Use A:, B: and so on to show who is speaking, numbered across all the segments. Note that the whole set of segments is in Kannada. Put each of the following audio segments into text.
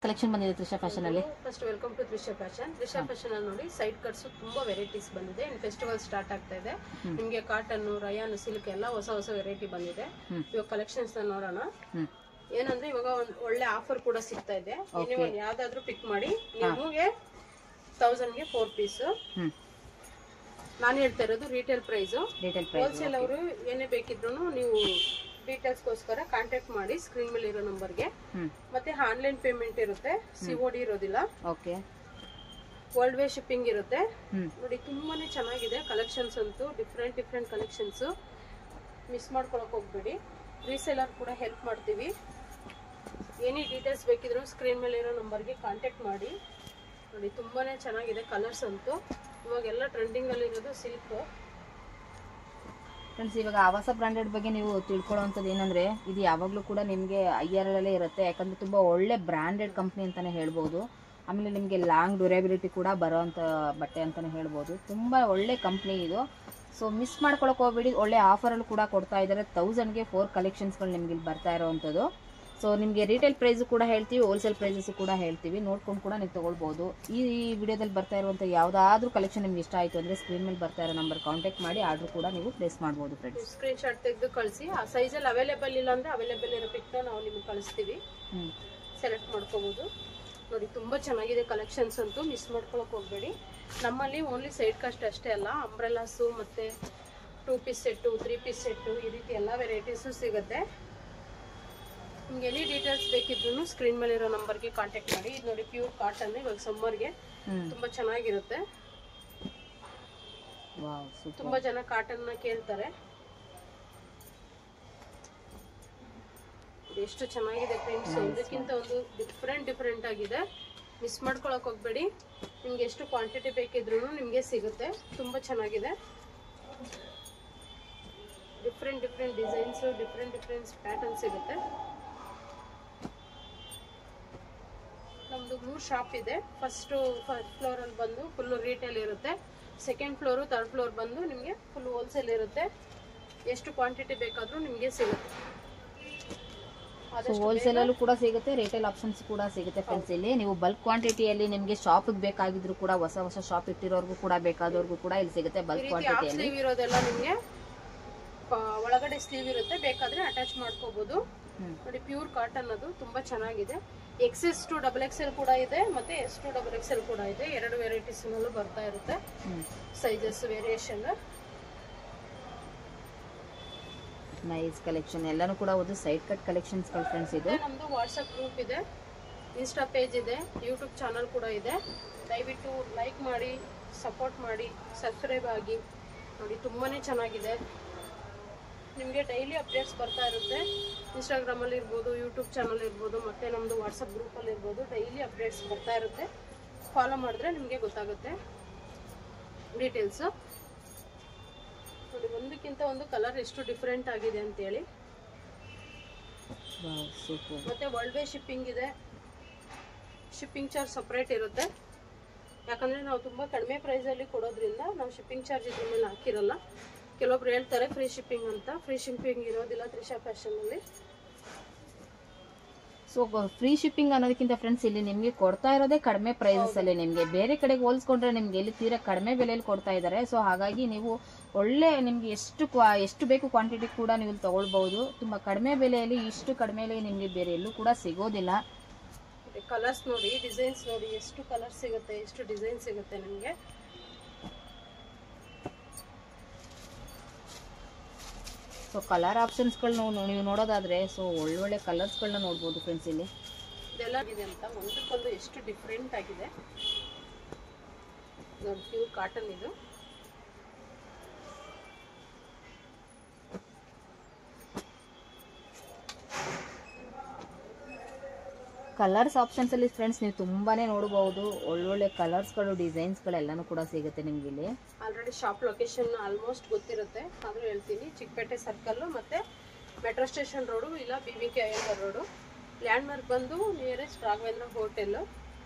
A: ಕಲೆಕ್ಷನ್ ಬಂದಿದೆ ತ್ರಿಷಾ ಫ್ಯಾಷನ್ ಅಲ್ಲಿ.
B: First welcome to Trisha fashion. Trisha fashion ಅಲ್ಲಿ ನೋಡಿ ಸೈಡ್ ಕಟ್ಸ್ ತುಂಬಾ ವೆರೈಟೀಸ್ ಬಂದಿದೆ. ಇನ್ ಫೆಸ್ಟಿವಲ್ ಸ್ಟಾರ್ಟ್ ಆಗ್ತಾ ಇದೆ. ನಿಮಗೆ ಕಾಟನ್, ರಯಾನ್, ಸಿಲ್ಕ್ ಎಲ್ಲ ಹೊಸ ಹೊಸ ವೆರೈಟಿ ಬಂದಿದೆ. ಇವಾಗ ಕಲೆಕ್ಷನ್ಸ್ ನೋಡೋಣ. ಏನಂದ್ರೆ ಇವಾಗ ಒಂದು ಒಳ್ಳೆ ಆಫರ್ ಕೂಡ ಸಿಗ್ತಾ ಇದೆ. ನೀವು ಯಾವ್ದಾದ್ರು ಪಿಕ್ ಮಾಡಿ, ನಿಮಗೆ 1000 ಗೆ 4 ಪೀಸ್. ನಾನು ಹೇಳ್ತಾ ಇರೋದು ರಿಟೇಲ್ ಪ್ರೈಸ್. ಹೋಲ್ಸೇಲ್ ಅವರು ಏನೇ ಬೇಕಿದ್ರು ನೀವು ಡೀಟೇಲ್ಸ್ಗೋಸ್ಕರ ಕಾಂಟ್ಯಾಕ್ಟ್ ಮಾಡಿ ಸ್ಕ್ರೀನ್ ಮೇಲೆ ಇರೋ ನಂಬರ್ಗೆ. ಮತ್ತೆ ಆನ್ಲೈನ್ ಪೇಮೆಂಟ್ ಇರುತ್ತೆ, COD ಇರೋದಿಲ್ಲ.
A: ಓಕೆ,
B: ವರ್ಲ್ಡ್ ವೇ ಶಿಪ್ಪಿಂಗ್ ಇರುತ್ತೆ. ನೋಡಿ ತುಂಬಾನೇ ಚೆನ್ನಾಗಿದೆ ಕಲೆಕ್ಷನ್ಸ್ ಅಂತೂ, ಡಿಫ್ರೆಂಟ್ ಕಲೆಕ್ಷನ್ಸ್. ಮಿಸ್ ಮಾಡ್ಕೊಳಕ್ ಹೋಗ್ಬೇಡಿ. ರೀಸೇಲರ್ ಕೂಡ ಹೆಲ್ಪ್ ಮಾಡ್ತೀವಿ. ಏನೇ ಡೀಟೇಲ್ಸ್ ಬೇಕಿದ್ರು ಸ್ಕ್ರೀನ್ ಮೇಲೆ ಇರೋ ನಂಬರ್ಗೆ ಕಾಂಟ್ಯಾಕ್ಟ್ ಮಾಡಿ. ನೋಡಿ ತುಂಬಾನೇ ಚೆನ್ನಾಗಿದೆ ಕಲರ್ಸ್ ಅಂತೂ. ಇವಾಗೆಲ್ಲ ಟ್ರೆಂಡಿಂಗ್ ಅಲ್ಲಿ ಇರೋದು ಸಿಲ್ಕ್.
A: ಫ್ರೆಂಡ್ಸ್, ಇವಾಗ ಆವಾಸ ಬ್ರಾಂಡೆಡ್ ಬಗ್ಗೆ ನೀವು ತಿಳ್ಕೊಳ್ಳೋವಂಥದ್ದು ಏನಂದರೆ, ಇದು ಯಾವಾಗಲೂ ಕೂಡ ನಿಮಗೆ IRLಲ್ಲೇ ಇರುತ್ತೆ. ಯಾಕಂದರೆ ತುಂಬ ಒಳ್ಳೆ ಬ್ರ್ಯಾಂಡೆಡ್ ಕಂಪ್ನಿ ಅಂತಲೇ ಹೇಳ್ಬೋದು. ಆಮೇಲೆ ನಿಮಗೆ ಲಾಂಗ್ ಡ್ಯೂರೇಬಿಲಿಟಿ ಕೂಡ ಬರೋವಂಥ ಬಟ್ಟೆ ಅಂತಲೇ ಹೇಳ್ಬೋದು. ತುಂಬ ಒಳ್ಳೆ ಕಂಪ್ನಿ ಇದು. ಸೊ ಮಿಸ್ ಮಾಡ್ಕೊಳಕ್ಕೆ ಹೋಗ್ಬೇಡಿ. ಒಳ್ಳೆ ಆಫರಲ್ಲಿ ಕೂಡ ಕೊಡ್ತಾ ಇದ್ದಾರೆ. 1000ಗೆ 4 ಕಲೆಕ್ಷನ್ಸ್ಗಳು ನಿಮ್ಗೆ ಇಲ್ಲಿ ಬರ್ತಾ ಇರೋವಂಥದ್ದು. ಸೊ ನಿಮಗೆ ರಿಟೇಲ್ ಪ್ರೈಸು ಕೂಡ ಹೇಳ್ತೀವಿ, ಹೋಲ್ಸೇಲ್ ಪ್ರೈಸಸ್ಸು ಕೂಡ ಹೇಳ್ತೀವಿ. ನೋಡ್ಕೊಂಡು ಕೂಡ ನೀವು ತೊಗೊಳ್ಬೋದು. ಈ ವಿಡಿಯೋದಲ್ಲಿ ಬರ್ತಾ ಇರುವಂಥ ಯಾವುದಾದ್ರೂ ಕಲೆಕ್ಷನ್ ನಿಮ್ಗೆ ಇಷ್ಟ ಆಯಿತು ಅಂದರೆ ಸ್ಕ್ರೀನ್ ಮೇಲೆ ಬರ್ತಾ ಇರೋ ನಂಬರ್ ಕಾಂಟ್ಯಾಕ್ಟ್ ಮಾಡಿ ಆರ್ಡರ್ ಕೂಡ ನೀವು ಪ್ಲೇಸ್ ಮಾಡ್ಬೋದು. ಫ್ರೆಂಡ್ಸ್,
B: ಸ್ಕ್ರೀನ್ ಶಾಟ್ ತೆಗೆದು ಕಳಿಸಿ. ಆ ಸೈಜಲ್ಲಿ ಅವೈಲೇಬಲ್ ಇಲ್ಲ ಅಂದರೆ ಅವೈಲೇಬಲ್ ಇರೋ ಪಿಕ್ನ ನಾವು ನಿಮ್ಗೆ ಕಳಿಸ್ತೀವಿ. ಸೆಲೆಕ್ಟ್ ಮಾಡ್ಕೋಬೋದು. ನೋಡಿ ತುಂಬ ಚೆನ್ನಾಗಿದೆ ಕಲೆಕ್ಷನ್ಸ್ ಅಂತೂ, ಮಿಸ್ ಮಾಡ್ಕೊಳಕ್ಕೆ ಹೋಗಬೇಡಿ. ನಮ್ಮಲ್ಲಿ ಓನ್ಲಿ ಸೈಡ್ ಕಾಸ್ಟ್ ಅಷ್ಟೇ ಅಲ್ಲ, ಅಂಬ್ರೆಲಾಸು ಮತ್ತು 2 ಪೀಸ್ ಸೆಟ್ಟು, 3 ಪೀಸ್ ಸೆಟ್ಟು, ಈ ರೀತಿ ಎಲ್ಲ ವೆರೈಟೀಸು ಸಿಗುತ್ತೆ. ನಿಮ್ಗೆ ಎನಿ ಡೀಟೇಲ್ಸ್ ಬೇಕಿದ್ರು ಸ್ಕ್ರೀನ್ ಮೇಲೆ ಇರೋ ನಂಬರ್ಗೆ ಕಾಂಟ್ಯಾಕ್ಟ್ ಮಾಡಿ. ಇದು ನೋಡಿ ಪ್ಯೂರ್ ಕಾಟನ್, ಇವಾಗ ಸಮ್ಮರ್ಗೆ ತುಂಬ ಚೆನ್ನಾಗಿರುತ್ತೆ. ತುಂಬ ಜನ ಕಾಟನ್ನ ಕೇಳ್ತಾರೆ. ಎಷ್ಟು ಚೆನ್ನಾಗಿದೆ ಪ್ರಿಂಟ್ಸ್, ಒಂದಕ್ಕಿಂತ ಒಂದು ಡಿಫ್ರೆಂಟ್ ಆಗಿದೆ. ಮಿಸ್ ಮಾಡ್ಕೊಳಕ್ ಹೋಗ್ಬೇಡಿ. ನಿಮ್ಗೆ ಎಷ್ಟು ಕ್ವಾಂಟಿಟಿ ಬೇಕಿದ್ರು ನಿಮಗೆ ಸಿಗುತ್ತೆ. ತುಂಬ ಚೆನ್ನಾಗಿದೆ. ಡಿಫ್ರೆಂಟ್ ಡಿಸೈನ್ಸ್, ಡಿಫ್ರೆಂಟ್ ಪ್ಯಾಟರ್ನ್ ಸಿಗುತ್ತೆ. ನಮ್ದು 3 ಶಾಪ್ ಇದೆ. ಫಸ್ಟ್ ಫ್ಲೋರ್ ಅಲ್ಲಿ ಬಂದು ಫುಲ್ ರಿಟೇಲ್ ಇರುತ್ತೆ. ಸೆಕೆಂಡ್ ಫ್ಲೋರು, ಥರ್ಡ್ ಫ್ಲೋರ್ ಬಂದು ನಿಮಗೆ ಫುಲ್ ಹೋಲ್ಸೇಲ್ ಇರುತ್ತೆ. ಎಷ್ಟು ಕ್ವಾಂಟಿಟಿ ಬೇಕಾದ್ರೂ ನಿಮಗೆ ಸಿಗುತ್ತೆ.
A: ಹೋಲ್ಸೇಲಲ್ಲೂ ಕೂಡ ಸಿಗುತ್ತೆ, ರಿಟೇಲ್ ಆಪ್ಷನ್ಸ್ ಕೂಡ ಸಿಗುತ್ತೆ. ಫ್ರೆಂಡ್ಸ್, ಇಲ್ಲಿ ನೀವು ಬಲ್ಕ್ ಕ್ವಾಂಟಿಟಿಯಲ್ಲಿ ನಿಮಗೆ ಶಾಪಿಗೆ ಬೇಕಾಗಿದ್ರು ಕೂಡ, ಹೊಸ ಶಾಪ್ ಇಟ್ಟಿರೋರ್ಗೂ ಕೂಡ ಬೇಕಾದವ್ರಿಗೂ ಕೂಡ ಇಲ್ಲಿ ಸಿಗುತ್ತೆ ಬಲ್ಕ್ ಕ್ವಾಂಟಿಟಿಯಲ್ಲಿ.
B: ಸ್ಲೀವ್ ಇರೋದೆಲ್ಲ ನಿಮಗೆ ಒಳಗಡೆ ಸ್ಲೀವ್ ಇರುತ್ತೆ, ಬೇಕಾದ್ರೆ ಅಟ್ಯಾಚ್ ಮಾಡ್ಕೋಬಹುದು. ನೋಡಿ ಪ್ಯೂರ್ ಕಾಟನ್, ಅದು ತುಂಬಾ ಚೆನ್ನಾಗಿದೆ. XS to XXL ಕೂಡ ಇದೆ, ಮತ್ತೆ S to XXL ಕೂಡ ಇದೆ. 2 ವೆರೈಟೀಸ್ ನಲ್ಲೂ ಬರ್ತಾ ಇರುತ್ತೆ. Sizes variation.
A: Nice collection. ಎಲ್ಲಾನು ಕೂಡ ಒಂದು ಸೈಡ್ ಕಟ್ ಕಲೆಕ್ಷನ್ಸ್ ಫ್ರೆಂಡ್ಸ್. ಇದು
B: ನಮ್ದು ವಾಟ್ಸ್ಆಪ್ ಗ್ರೂಪ್ ಇದೆ, ಇನ್ಸ್ಟಾ ಪೇಜ್ ಇದೆ, ಯೂಟ್ಯೂಬ್ ಚಾನಲ್ ಕೂಡ ಇದೆ. ದಯವಿಟ್ಟು ಲೈಕ್ ಮಾಡಿ, ಸಪೋರ್ಟ್ ಮಾಡಿ, ಸಬ್ಸ್ಕ್ರೈಬ್ ಆಗಿ. ನೋಡಿ ತುಂಬಾನೇ ಚೆನ್ನಾಗಿದೆ. ನಿಮಗೆ ಡೈಲಿ ಅಪ್ಡೇಟ್ಸ್ ಬರ್ತಾ ಇರುತ್ತೆ. ಇನ್ಸ್ಟಾಗ್ರಾಮಲ್ಲಿ ಇರ್ಬೋದು, ಯೂಟ್ಯೂಬ್ ಚಾನಲ್ ಇರ್ಬೋದು, ಮತ್ತು ನಮ್ಮದು ವಾಟ್ಸಪ್ ಗ್ರೂಪಲ್ಲಿ ಇರ್ಬೋದು. ಡೈಲಿ ಅಪ್ಡೇಟ್ಸ್ ಬರ್ತಾ ಇರುತ್ತೆ. ಫಾಲೋ ಮಾಡಿದ್ರೆ ನಿಮಗೆ ಗೊತ್ತಾಗುತ್ತೆ ಡೀಟೇಲ್ಸು. ನೋಡಿ ಒಂದಕ್ಕಿಂತ ಒಂದು ಕಲರ್ ಎಷ್ಟು ಡಿಫ್ರೆಂಟ್ ಆಗಿದೆ ಅಂತೇಳಿ. ಮತ್ತು ವರ್ಲ್ಡ್ ವೇ ಶಿಪ್ಪಿಂಗ್ ಇದೆ. ಶಿಪ್ಪಿಂಗ್ ಚಾರ್ಜ್ ಸಪ್ರೇಟ್ ಇರುತ್ತೆ. ಯಾಕಂದರೆ ನಾವು ತುಂಬ ಕಡಿಮೆ ಪ್ರೈಸಲ್ಲಿ ಕೊಡೋದ್ರಿಂದ ನಾವು ಶಿಪ್ಪಿಂಗ್ ಚಾರ್ಜ್ ಇದ್ರ ಮೇಲೆ ಹಾಕಿರಲ್ಲ. ಕೆಲವೊಬ್ರು ಹೇಳ್ತಾರೆ ಫ್ರೀ ಶಿಪ್ಪಿಂಗ್ ಅಂತ. ಫ್ರೀ ಶಿಪ್ಪಿಂಗ್ ಇರೋದಿಲ್ಲ ತ್ರಿಷಾ ಫ್ಯಾಷನಲ್ಲಿ.
A: ಸೊ ಫ್ರೀ ಶಿಪ್ಪಿಂಗ್ ಅನ್ನೋದಕ್ಕಿಂತ ಫ್ರೆಂಡ್ಸ್, ಇಲ್ಲಿ ನಿಮಗೆ ಕೊಡ್ತಾ ಇರೋದೇ ಕಡಿಮೆ ಪ್ರೈಸಸ್ ಅಲ್ಲಿ. ನಿಮಗೆ ಬೇರೆ ಕಡೆಗೆ ಹೋಲಿಸ್ಕೊಂಡ್ರೆ ನಿಮ್ಗೆ ಇಲ್ಲಿ ತೀರಾ ಕಡಿಮೆ ಬೆಲೆಯಲ್ಲಿ ಕೊಡ್ತಾ ಇದ್ದಾರೆ. ಸೊ ಹಾಗಾಗಿ ನೀವು ಒಳ್ಳೆ ನಿಮ್ಗೆ ಎಷ್ಟು ಬೇಕು ಕ್ವಾಂಟಿಟಿ ಕೂಡ ನೀವು ತಗೊಳ್ಬಹುದು. ತುಂಬಾ ಕಡಿಮೆ ಬೆಲೆಯಲ್ಲಿ, ಇಷ್ಟು ಕಡಿಮೆ ನಿಮಗೆ ಬೇರೆ ಎಲ್ಲೂ ಕೂಡ ಸಿಗೋದಿಲ್ಲ.
B: ಕಲರ್ಸ್ ನೋಡಿ, ಡಿಸೈನ್ಸ್ ನೋಡಿ, ಎಷ್ಟು ಕಲರ್ ಸಿಗುತ್ತೆ, ಎಷ್ಟು ಡಿಸೈನ್ ಸಿಗುತ್ತೆ ನಿಮಗೆ.
A: ಸೊ ಕಲರ್ ಆಪ್ಷನ್ಸ್ಗಳನ್ನ ನೀವು ನೋಡೋದಾದ್ರೆ, ಸೊ ಒಳ್ಳೊಳ್ಳೆ ಕಲರ್ಸ್ಗಳನ್ನ ನೋಡ್ಬೋದು ಫ್ರೆಂಡ್ಸ್. ಇಲ್ಲಿ
B: ಇದೆಲ್ಲ ಇದೆ ಅಂತ ಒಂದಕ್ಕೊಂದು ಎಷ್ಟು ಡಿಫ್ರೆಂಟ್ ಆಗಿದೆ ನೋಡಿ. ಪ್ಯೂರ್ ಕಾಟನ್ ಇದು.
A: ಕಲರ್ಸ್ ಆಪ್ಷನ್ಸ್ ಅಲ್ಲಿ ಫ್ರೆಂಡ್ಸ್ ನೀವು ತುಂಬಾನೇ ನೋಡಬಹುದು. ಒಳ್ಳೊಳ್ಳೆ ಕಲರ್ಸ್ಗಳು, ಡಿಸೈನ್ಸ್ಗಳೆಲ್ಲನೂ ಕೂಡ ಸಿಗುತ್ತೆ ನಿಮ್ಗೆ ಇಲ್ಲಿ.
B: ಆಲ್ರೆಡಿ ಶಾಪ್ ಲೊಕೇಶನ್ ಆಲ್ಮೋಸ್ಟ್ ಗೊತ್ತಿರುತ್ತೆ, ಆದ್ರೂ ಹೇಳ್ತೀನಿ. ಚಿಕ್ಕಪೇಟೆ ಸರ್ಕಲ್ ಮತ್ತೆ ಮೆಟ್ರೋ ಸ್ಟೇಷನ್ ರೋಡು, ಇಲ್ಲ BBK Iyengar road. Land mark ಬಂದು ನಿಯರೆಸ್ಟ್ ರಾಘವೇಂದ್ರ ಹೋಟೆಲ್.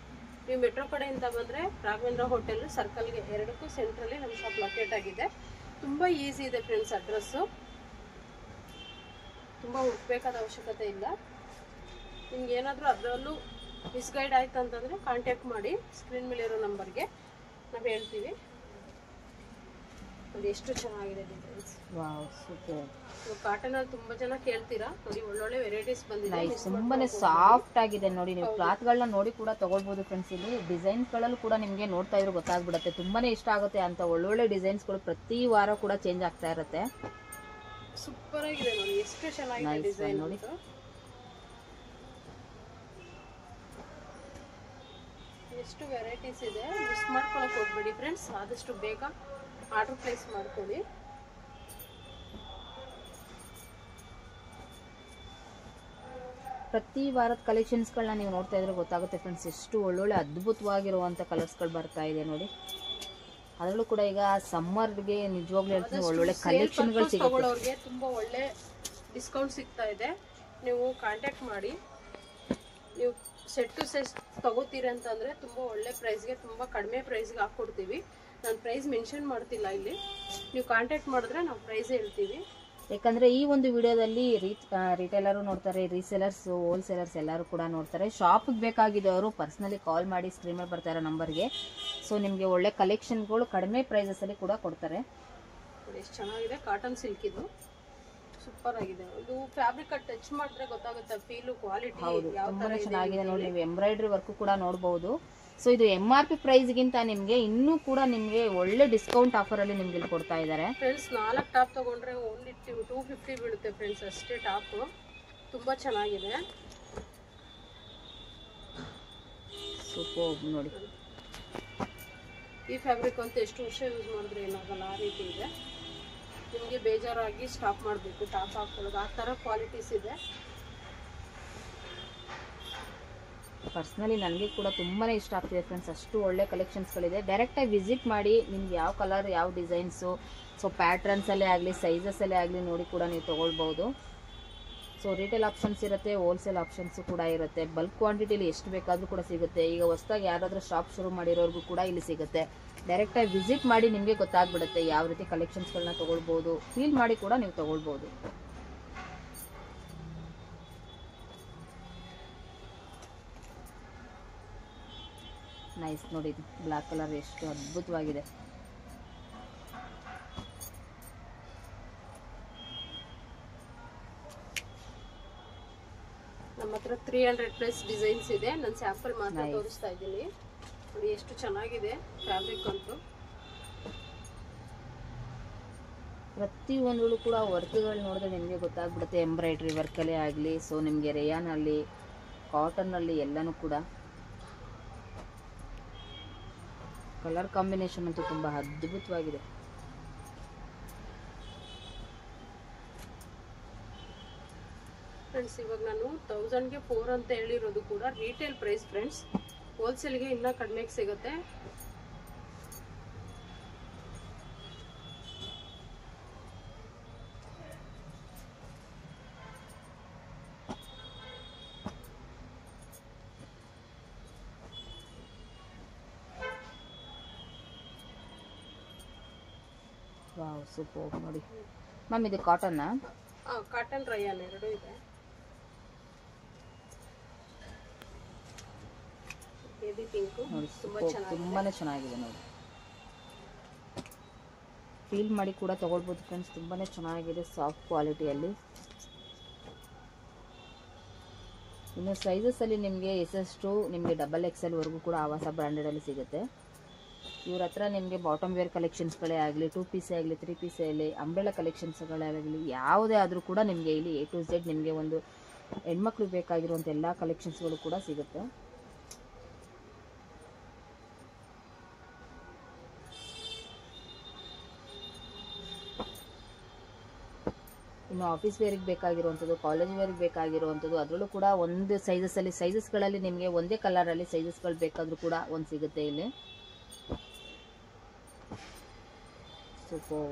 B: ನೀವು ಮೆಟ್ರೋ ಕಡೆಯಿಂದ ಬಂದರೆ ರಾಘವೇಂದ್ರ ಹೋಟೆಲ್ ಸರ್ಕಲ್ಗೆ, ಎರಡಕ್ಕೂ ಸೆಂಟ್ರಲ್ಲಿ ನಮ್ಮ ಶಾಪ್ ಲೊಕೇಟ್ ಆಗಿದೆ. ತುಂಬ ಈಸಿ ಇದೆ ಫ್ರೆಂಡ್ಸ್ ಅಡ್ರೆಸ್ಸು. ತುಂಬ ಹುಡುಕಬೇಕಾದ ಅವಶ್ಯಕತೆ ಇಲ್ಲ. ನಿಮ್ಗೆ ಏನಾದರೂ ಅದರಲ್ಲೂ ಮಿಸ್ಗೈಡ್ ಆಯ್ತು ಅಂತಂದರೆ ಕಾಂಟ್ಯಾಕ್ಟ್ ಮಾಡಿ, ಸ್ಕ್ರೀನ್ ಮೇಲೆ ಇರೋ ನಂಬರ್ಗೆ ನಾವು ಹೇಳ್ತೀವಿ. ನೋಡಿ ಎಷ್ಟು ಚೆನ್ನಾಗಿದೆ ಡಿಸೈನ್ಸ್.
A: Wow super.
B: ಕಾಟನ್ ಅಲ್ಲಿ ತುಂಬಾ ಜನ ಕೇಳ್ತೀರಾ, ನೋಡಿ ಒಳ್ಳೊಳ್ಳೆ ವೆರೈಟೀಸ್ ಬಂದಿದೆ.
A: ತುಂಬಾನೇ ಸಾಫ್ಟ್ ಆಗಿದೆ ನೋಡಿ, ನೀವು ಕ್ಲಾತ್ಗಳನ್ನ ನೋಡಿ ಕೂಡ ತಗೊಳ್ಬೋದು ಫ್ರೆಂಡ್ಸ್. ಇಲ್ಲಿ ಡಿಸೈನ್ಸ್ಗಳಲ್ಲೂ ಕೂಡ ನಿಮಗೆ ನೋಡ್ತಾ ಇದ್ರು ಗೊತ್ತಾಗ್ಬಿಡುತ್ತೆ, ತುಂಬಾನೇ ಇಷ್ಟ ಆಗುತ್ತೆ ಅಂತ ಒಳ್ಳೊಳ್ಳೆ ಡಿಸೈನ್ಸ್ಗಳು ಪ್ರತಿ ವಾರ ಕೂಡ ಚೇಂಜ್ ಆಗ್ತಾ ಇರುತ್ತೆ.
B: ಸೂಪರ್ ಆಗಿದೆ ನೋಡಿ, ಎಷ್ಟು ಚೆನ್ನಾಗಿದೆ ಡಿಸೈನ್ ನೋಡಿ. ಎಷ್ಟು ವೆರೈಟೀಸ್ ಇದೆ, ಮಿಸ್ ಮಾಡ್ಕೊಳಕ್ ಹೋಗ್ಬೇಡಿ ಫ್ರೆಂಡ್ಸ್. ಆದಷ್ಟು ಬೇಗ ಆರ್ಡರ್ ಪ್ಲೇಸ್ ಮಾಡ್ಕೊಳ್ಳಿ.
A: ಪ್ರತಿ ವಾರದ ಕಲೆಕ್ಷನ್ಸ್ಗಳನ್ನ ನೀವು ನೋಡ್ತಾ ಇದ್ರೆ ಗೊತ್ತಾಗುತ್ತೆ ಫ್ರೆಂಡ್ಸ್, ಎಷ್ಟು ಒಳ್ಳೊಳ್ಳೆ ಅದ್ಭುತವಾಗಿರುವಂಥ ಕಲರ್ಸ್ಗಳು ಬರ್ತಾ ಇದೆ ನೋಡಿ. ಅದರಲ್ಲೂ ಕೂಡ ಈಗ ಸಮ್ಮರ್ಗೆ ನಿಜವಾಗ್ಲೂ ಹೇಳ್ತೀನಿ ಒಳ್ಳೊಳ್ಳೆ ಕಲೆಕ್ಷನ್ಗಳು ಸಿಗುತ್ತೆ.
B: ಅವ್ರಿಗೆ ತುಂಬಾ ಒಳ್ಳೆ ಡಿಸ್ಕೌಂಟ್ ಸಿಗ್ತಾ ಇದೆ. ನೀವು ಕಾಂಟ್ಯಾಕ್ಟ್ ಮಾಡಿ, ನೀವು ಸೆಟ್ ಟು ಸೆಟ್ ತಗೋತೀರಿ ಅಂತಂದ್ರೆ ತುಂಬಾ ಒಳ್ಳೆ ಪ್ರೈಸ್ಗೆ, ತುಂಬಾ ಕಡಿಮೆ ಪ್ರೈಸ್ಗೆ ಹಾಕ್ಕೊಡ್ತೀವಿ. ನಾನು ಪ್ರೈಸ್ ಮೆನ್ಷನ್ ಮಾಡ್ತಿಲ್ಲ ಇಲ್ಲಿ, ನೀವು ಕಾಂಟ್ಯಾಕ್ಟ್ ಮಾಡಿದ್ರೆ ನಾವು ಪ್ರೈಸ್ ಹೇಳ್ತೀವಿ.
A: ಯಾಕಂದರೆ ಈ ಒಂದು ವಿಡಿಯೋದಲ್ಲಿ ರಿಟೇಲರು ನೋಡ್ತಾರೆ, ರೀಸೇಲರ್ಸ್, ಹೋಲ್ಸೇಲರ್ಸ್ ಎಲ್ಲರೂ ಕೂಡ ನೋಡ್ತಾರೆ. ಶಾಪಿಗೆ ಬೇಕಾಗಿದ್ದವರು ಪರ್ಸ್ನಲಿ ಕಾಲ್ ಮಾಡಿ ಸ್ಕ್ರೀನ್ ಮೇಲೆ ಬರ್ತಾ ಇರೋ ನಂಬರ್ಗೆ. ಸೊ ನಿಮಗೆ ಒಳ್ಳೆ ಕಲೆಕ್ಷನ್ಗಳು ಕಡಿಮೆ ಪ್ರೈಸಸಲ್ಲಿ ಕೂಡ ಕೊಡ್ತಾರೆ.
B: ಎಷ್ಟು ಚೆನ್ನಾಗಿದೆ, ಕಾಟನ್ ಸಿಲ್ಕ್ ಇದು ಸೂಪರ್ ಆಗಿದೆ. ಇದು ಫ್ಯಾಬ್ರಿಕ್ ಟಚ್ ಮಾಡಿದ್ರೆ ಗೊತ್ತಾಗುತ್ತೆ ಫೀಲು, ಕ್ವಾಲಿಟಿ
A: ತುಂಬಾ ಚೆನ್ನಾಗಿದೆ ನೋಡಿ. ನೀವು ಎಂಬ್ರಾಯ್ಡ್ರಿ ವರ್ಕ್ ಕೂಡ ನೋಡಬಹುದು. ಸೊ ಇದು MRP ಪ್ರೈಸ್ಗಿಂತ ನಿಮಗೆ ಇನ್ನೂ ಕೂಡ ನಿಮಗೆ ಒಳ್ಳೆ ಡಿಸ್ಕೌಂಟ್ ಆಫರಲ್ಲಿ ನಿಮ್ಗೆ ಇಲ್ಲಿ ಕೊಡ್ತಾ ಇದ್ದಾರೆ
B: ಫ್ರೆಂಡ್ಸ್. 4 ಟಾಪ್ ತಗೊಂಡ್ರೆ ಓನ್ಲಿ 250 ಬೀಳುತ್ತೆ ಫ್ರೆಂಡ್ಸ್, ಅಷ್ಟೇ ಟಾಪ್. ತುಂಬಾ ಚೆನ್ನಾಗಿದೆ,
A: ಸೂಪರ್ ನೋಡಿ.
B: ಈ ಫ್ಯಾಬ್ರಿಕ್ ಅಂತ ಎಷ್ಟು ವರ್ಷ ಯೂಸ್ ಮಾಡಿದ್ರೆ ಏನಾಗಲ್ಲ, ಆ ರೀತಿ ಇದೆ. ನಿಮಗೆ ಬೇಜಾರಾಗಿ ಸ್ಟಾಪ್ ಮಾಡಬೇಕು ಟಾಪ್ ಹಾಕೊಳ್ಳೋದು, ಆ ಥರ ಕ್ವಾಲಿಟೀಸ್ ಇದೆ.
A: ಪರ್ಸ್ನಲಿ ನನಗೆ ಕೂಡ ತುಂಬಾ ಇಷ್ಟ ಆಗ್ತಿದೆ ಫ್ರೆಂಡ್ಸ್, ಅಷ್ಟು ಒಳ್ಳೆ ಕಲೆಕ್ಷನ್ಸ್ಗಳಿದೆ. ಡೈರೆಕ್ಟಾಗಿ ವಿಸಿಟ್ ಮಾಡಿ, ನಿಮ್ಗೆ ಯಾವ ಕಲರ್, ಯಾವ ಡಿಸೈನ್ಸು, ಸೊ ಪ್ಯಾಟ್ರನ್ಸಲ್ಲೇ ಆಗಲಿ, ಸೈಜಸಲ್ಲೇ ಆಗಲಿ ನೋಡಿ ಕೂಡ ನೀವು ತೊಗೊಳ್ಬೋದು. ಸೊ ರಿಟೇಲ್ ಆಪ್ಷನ್ಸ್ ಇರುತ್ತೆ, ಹೋಲ್ಸೇಲ್ ಆಪ್ಷನ್ಸು ಕೂಡ ಇರುತ್ತೆ. ಬಲ್ಕ್ ಕ್ವಾಂಟಿಟಿಲಿ ಎಷ್ಟು ಬೇಕಾದರೂ ಕೂಡ ಸಿಗುತ್ತೆ. ಈಗ ಹೊಸದಾಗಿ ಯಾರಾದರೂ ಶಾಪ್ ಶುರು ಮಾಡಿರೋರ್ಗೂ ಕೂಡ ಇಲ್ಲಿ ಸಿಗುತ್ತೆ. ಡೈರೆಕ್ಟಾಗಿ ವಿಸಿಟ್ ಮಾಡಿ ನಿಮಗೆ ಗೊತ್ತಾಗ್ಬಿಡುತ್ತೆ ಯಾವ ರೀತಿ ಕಲೆಕ್ಷನ್ಸ್ಗಳನ್ನ ತೊಗೊಳ್ಬೋದು. ಫೀಲ್ ಮಾಡಿ ಕೂಡ ನೀವು ತೊಗೊಳ್ಬೋದು. ನೈಸ್ ನೋಡಿ, ಇದು ಬ್ಲ್ಯಾಕ್ ಕಲರ್ ಎಷ್ಟು ಅದ್ಭುತವಾಗಿದೆ.
B: ನಮ್ಮ ಹತ್ರ 300+ ಡಿಸೈನ್ಸ್ ಇದೆ. ನಾನು ಸ್ಯಾಂಪಲ್ ಮಾತ್ರ ತೋರಿಸ್ತಾ ಇದ್ದೀನಿ ನೋಡಿ, ಎಷ್ಟು ಚೆನ್ನಾಗಿದೆ ಫ್ಯಾಬ್ರಿಕ್ ಅಂತೂ.
A: ಪ್ರತಿಯೊಂದರಲ್ಲೂ ಕೂಡ ವರ್ಕ್ಗಳು ನೋಡಿದ್ರೆ ನಿಮಗೆ ಗೊತ್ತಾಗ್ಬಿಡುತ್ತೆ, ಎಂಬ್ರಾಯ್ಡ್ರಿ ವರ್ಕಲ್ಲೇ ಆಗಲಿ, ಸೊ ನಿಮಗೆ ರೇಯಾನಲ್ಲಿ, ಕಾಟನ್ನಲ್ಲಿ ಎಲ್ಲನೂ ಕೂಡ ಕಲರ್ ಕಾಂಬಿನೇಷನ್ ಅಂತೂ ತುಂಬ ಅದ್ಭುತವಾಗಿದೆ.
B: ಫ್ರೆಂಡ್ಸ್ ಇವಾಗ ನಾನು 1000ಗೆ 4 ಅಂತ ಹೇಳಿರೋದು ಕೂಡ ರಿಟೇಲ್ ಪ್ರೈಸ್ ಫ್ರೆಂಡ್ಸ್. ಹೋಲ್ಸೇಲ್ಗೆ ಇನ್ನೂ ಕಡಿಮೆಗೆ ಸಿಗುತ್ತೆ.
A: ವಾವ್ ಸೂಪರ್ ನೋಡಿ ಮ್ಯಾಮ್. ಇದು ಕಾಟನ್ನಾ?
B: ಕಾಟನ್ ರಯಾನ್ ಎರಡು ಇದೆ. ಬೇಬಿ ಪಿಂಕ್
A: ನೋಡಿ, ತುಂಬಾನೇ ಚೆನ್ನಾಗಿದೆ ನೋಡಿ. ಫೀಲ್ ಮಾಡಿ ಕೂಡ ತಗೊಳ್ಬೋದು ಫ್ರೆಂಡ್ಸ್, ತುಂಬಾನೇ ಚೆನ್ನಾಗಿದೆ, ಸಾಫ್ಟ್ ಕ್ವಾಲಿಟಿಯಲ್ಲಿ. ಇನ್ನು ಸೈಜಸಲ್ಲಿ ನಿಮಗೆ SS2 ನಿಮಗೆ XXL ವರೆಗೂ ಕೂಡ ಆವಾಸ ಬ್ರ್ಯಾಂಡೆಡಲ್ಲಿ ಸಿಗುತ್ತೆ. ಇವ್ರ ಹತ್ರ ನಿಮಗೆ ಬಾಟಮ್ ವೇರ್ ಕಲೆಕ್ಷನ್ಸ್ಗಳೇ ಆಗಲಿ, 2 ಪೀಸೇ ಆಗಲಿ, 3 ಪೀಸೇ ಆಗಲಿ, ಅಂಬ್ರೆಲಾ ಕಲೆಕ್ಷನ್ಸ್ಗಳೇ ಆಗಲಿ, ಯಾವುದೇ ಆದರೂ ಕೂಡ ನಿಮಗೆ ಇಲ್ಲಿ A to Z ನಿಮಗೆ ಒಂದು ಹೆಣ್ಮಕ್ಳಿಗೆ ಬೇಕಾಗಿರುವಂಥ ಎಲ್ಲ ಕಲೆಕ್ಷನ್ಸ್ಗಳು ಕೂಡ ಸಿಗುತ್ತೆ. ಇನ್ನು ಆಫೀಸ್ ವೇರಿಗೆ ಬೇಕಾಗಿರುವಂಥದ್ದು, ಕಾಲೇಜ್ ವೇರಿಗೆ ಬೇಕಾಗಿರುವಂಥದ್ದು, ಅದರಲ್ಲೂ ಕೂಡ ಒಂದು ಸೈಜಸ್ಗಳಲ್ಲಿ ನಿಮಗೆ ಒಂದೇ ಕಲರಲ್ಲಿ ಸೈಜಸ್ಗಳು ಬೇಕಾದರೂ ಕೂಡ ಒಂದು ಸಿಗುತ್ತೆ ಇಲ್ಲಿ. ಸೂಪರ್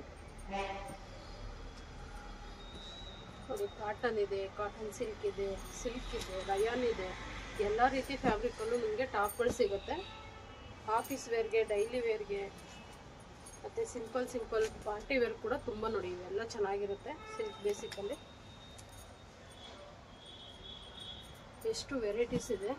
B: ನೋಡಿ, ಕಾಟನ್ ಇದೆ, ಕಾಟನ್ ಸಿಲ್ಕ್ ಇದೆ, ರಯಾನ್ ಇದೆ, ಎಲ್ಲ ರೀತಿ ಫ್ಯಾಬ್ರಿಕಲ್ಲೂ ನಿಮಗೆ ಟಾಪ್ಗಳು ಸಿಗುತ್ತೆ. ಆಫೀಸ್ ವೇರ್ಗೆ, ಡೈಲಿ ವೇರ್ಗೆ, ಮತ್ತು ಸಿಂಪಲ್ ಪಾರ್ಟಿ ವೇರ್ ಕೂಡ ತುಂಬ ನೋಡಿ ಇವೆಲ್ಲ ಚೆನ್ನಾಗಿರುತ್ತೆ. ಸಿಲ್ಕ್ ಬೇಸಿಕಲ್ಲಿ ಎಷ್ಟು ವೆರೈಟೀಸ್ ಇದೆ.